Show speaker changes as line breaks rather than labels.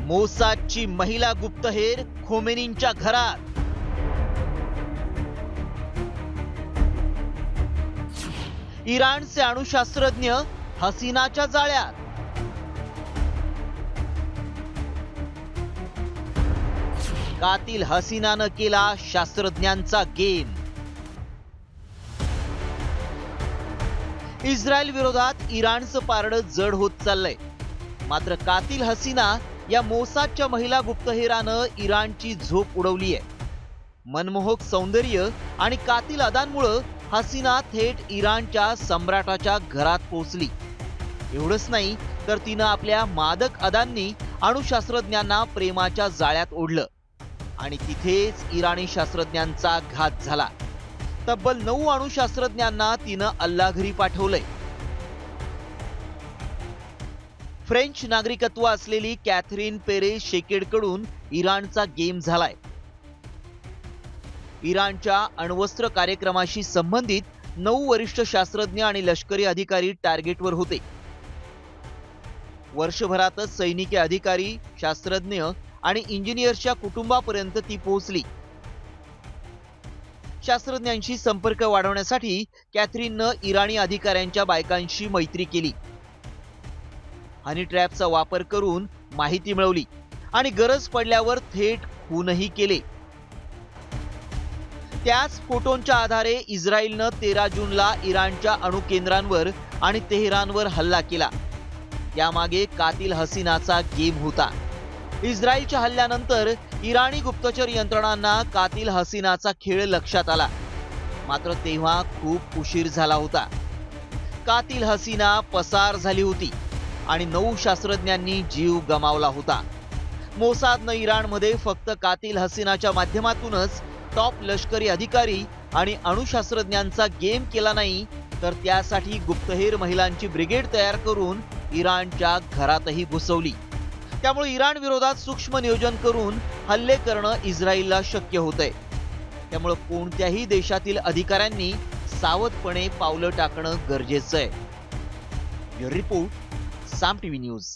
मोसादची महिला गुप्तहेर खोमेनींच्या घरात। इराणचे अणुशास्त्रज्ञ हसीनाच्या जाळ्यात। कातिल हसीनानं केला शास्त्रज्ञांचा गेम। इस्रायल विरोधात इराणचं पारडं जड होत चाललंय। मात्र कातिल हसीना या मोसादच्या महिला गुप्तहेरानं इराणची झोप उडवली आहे। मनमोहक सौंदर्य आणि कातिल अदांमुळे हसीना थेट इराणच्या सम्राटाच्या घरात पोहोचली। एवढंच नाही तर तिनं आपल्या मादक अदांनी अणुशास्त्रज्ञांना प्रेमाच्या जाळ्यात ओढलं आणि तिथेच इराणी शास्त्रज्ञांचा घात झाला। तब्बल 9 अणुशास्त्रज्ञांना तिनं अल्लाघरी पाठवलंय। फ्रेंच नागरिकत्व असलेली कॅथरीन पेरेज शेकेडकडून इराणचा गेम झालाय। इराणच्या अण्वस्त्र कार्यक्रमाशी संबंधित 9 वरिष्ठ शास्त्रज्ञ आणि लष्करी अधिकारी टार्गेटवर होते। वर्षभरातच सैनिकी अधिकारी, शास्त्रज्ञ आणि इंजिनियर्सच्या कुटुंबापर्यंत ती पोहोचली। शास्त्रज्ञांशी संपर्क वाढवण्यासाठी कॅथरीननं इराणी अधिकाऱ्यांच्या बायकांशी मैत्री केली। हनी ट्रॅपचा वापर करून माहिती मिळवली आणि गरज पडल्यावर थेट खूनही केले। त्याच फोटोंच्या आधारे इस्रायलनं 13 जूनला इराणच्या अणुकेंद्रांवर आणि तेहरानवर हल्ला केला। यामागे कातिल हसीनाचा गेम होता। इस्रायलच्या हल्ल्यानंतर इराणी गुप्तचर यंत्रणांना कातिल हसीनाचा खेळ लक्षात आला। मात्र तेव्हा खूप उशीर झाला होता। कातिल हसीना पसार झाली होती आणि 9 शास्त्रज्ञांनी जीव गमावला होता। मोसादनं इराणमध्ये फक्त कातिल हसीनाच्या माध्यमातूनच टॉप लष्करी अधिकारी आणि अणुशास्त्रज्ञांचा गेम केला नाही, तर त्यासाठी गुप्तहेर महिलांची ब्रिगेड तयार करून इराणच्या घरातही घुसवली। त्यामुळे इराण विरोधात सूक्ष्म नियोजन करून हल्ले करणं इस्रायलला शक्य होतंय। त्यामुळे कोणत्याही देशातील अधिकाऱ्यांनी सावधपणे पावलं टाकणं गरजेचं आहे। रिपोर्ट साम टीव्ही न्यूज।